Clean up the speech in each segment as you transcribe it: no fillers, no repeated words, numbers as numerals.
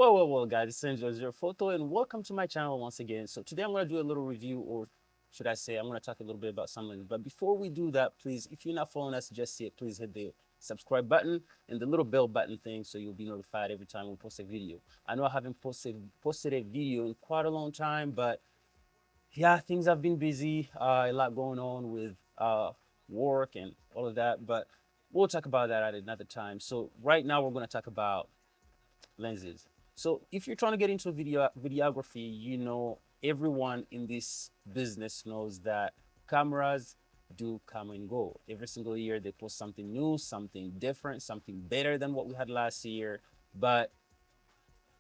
Well, guys, it's Enjoy Photo, and welcome to my channel once again. So today I'm going to do a little review, or should I say, I'm going to talk a little bit about something. But before we do that, please, if you're not following us just yet, please hit the subscribe button and the little bell button thing so you'll be notified every time we post a video. I know I haven't posted a video in quite a long time, but yeah, things have been busy. A lot going on with work and all of that, but we'll talk about that at another time. So right now we're going to talk about lenses. So if you're trying to get into videography, everyone in this business knows that cameras do come and go. Every single year they post something new, something different, something better than what we had last year. But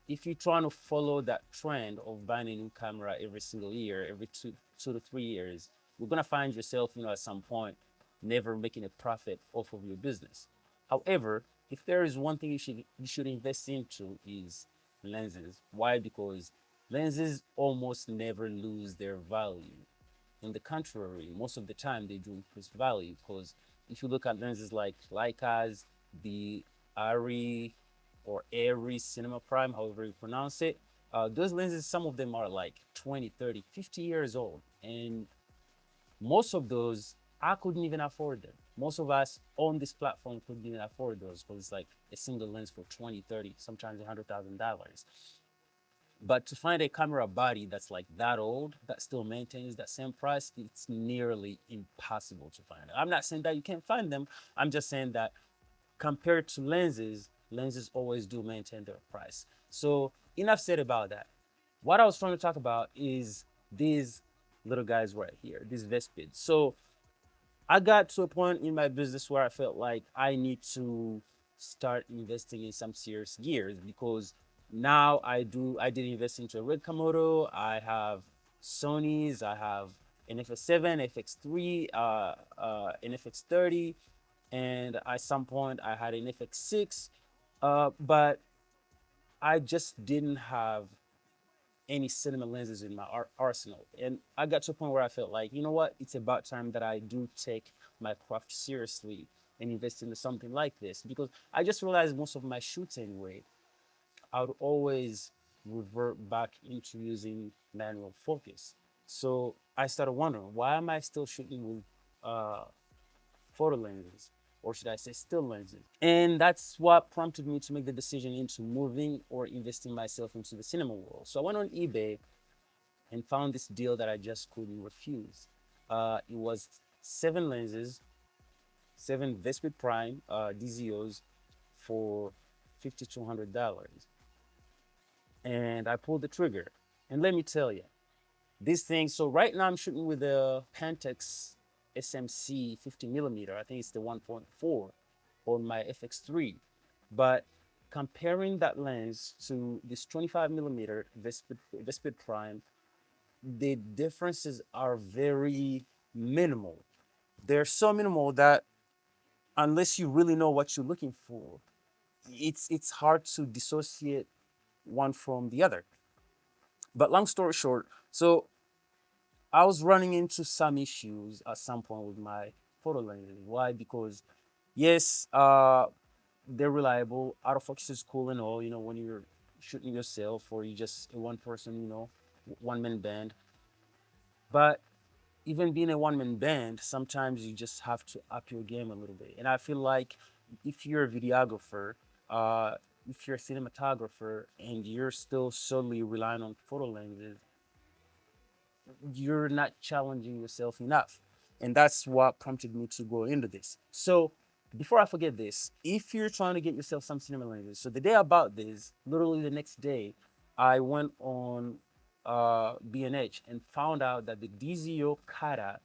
if you're trying to follow that trend of buying a new camera every single year, every two to 3 years, you're gonna find yourself, at some point, never making a profit off of your business. However, if there is one thing you should invest into is lenses. Why? Because lenses almost never lose their value. On the contrary, most of the time they do increase value because if you look at lenses like Leicas, the Ari or Airy Cinema Prime, however you pronounce it, those lenses, some of them are like 20, 30, 50 years old. And most of those, I couldn't even afford them. Most of us on this platform couldn't even afford those because it's like a single lens for 20, 30, sometimes $100,000. But to find a camera body that's like that old, that still maintains that same price, it's nearly impossible to find. I'm not saying that you can't find them. I'm just saying that compared to lenses, lenses always do maintain their price. So enough said about that. What I was trying to talk about is these little guys right here, these Vespids. So I got to a point in my business where I felt like I need to start investing in some serious gears because now I did invest into a Red Komodo. I have Sony's, I have an FX7, FX3, an FX30, and at some point I had an FX6, but I just didn't have any cinema lenses in my arsenal. And I got to a point where I felt like, you know what, it's about time that I do take my craft seriously and invest into something like this because I just realized most of my shoots anyway, I would always revert back into using manual focus. So I started wondering, why am I still shooting with uh, photo lenses, or should I say still lenses? And that's what prompted me to make the decision into moving or investing myself into the cinema world. So I went on eBay and found this deal that I just couldn't refuse. It was seven lenses, seven Vespid Prime DZOs for $5,200. And I pulled the trigger. And let me tell you, this thing, so right now I'm shooting with a Pentax SMC 50 millimeter. I think it's the 1.4 on my FX3. But comparing that lens to this 25 millimeter Vespid Prime, the differences are very minimal. They're so minimal that unless you really know what you're looking for, it's hard to dissociate one from the other. But long story short, so I was running into some issues at some point with my photo lenses. Why? Because yes, they're reliable. Autofocus is cool and all, when you're shooting yourself or you just a one person, one man band. But even being a one man band, sometimes you just have to up your game a little bit. And I feel like if you're a videographer, uh, if you're a cinematographer and you're still solely relying on photo lenses, you're not challenging yourself enough. And that's what prompted me to go into this. So before I forget this, if you're trying to get yourself some cinema lenses, so the day about this, literally the next day, I went on B&H and found out that the DZO Catta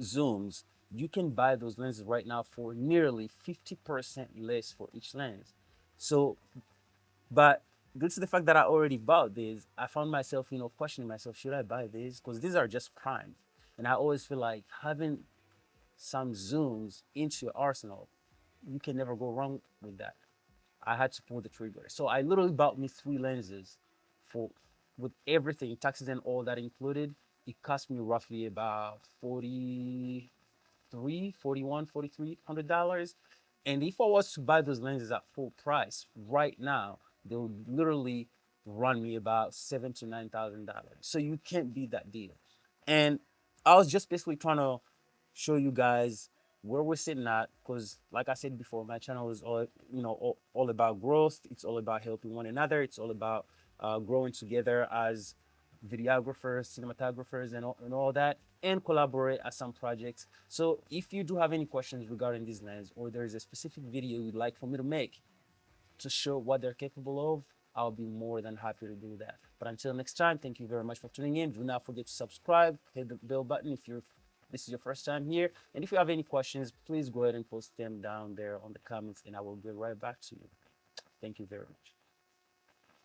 zooms, you can buy those lenses right now for nearly 50% less for each lens. So but due to the fact that I already bought these, I found myself, questioning myself, should I buy these? Because these are just prime. And I always feel like having some zooms into your arsenal, you can never go wrong with that. I had to pull the trigger. So I literally bought me three lenses for with everything, taxes and all that included. It cost me roughly about 43, 41, $4,300. And if I was to buy those lenses at full price right now, they'll literally run me about $7,000 to $9,000. So you can't beat that deal. And I was just basically trying to show you guys where we're sitting at, because like I said before, my channel is all, all about growth. It's all about helping one another. It's all about growing together as videographers, cinematographers, and all that, and collaborate at some projects. So if you do have any questions regarding these lens, or there is a specific video you'd like for me to make to show what they're capable of, I'll be more than happy to do that. But until next time, thank you very much for tuning in. Do not forget to subscribe, hit the bell button if this is your first time here. And if you have any questions, please go ahead and post them down there on the comments, and I will get right back to you. Thank you very much.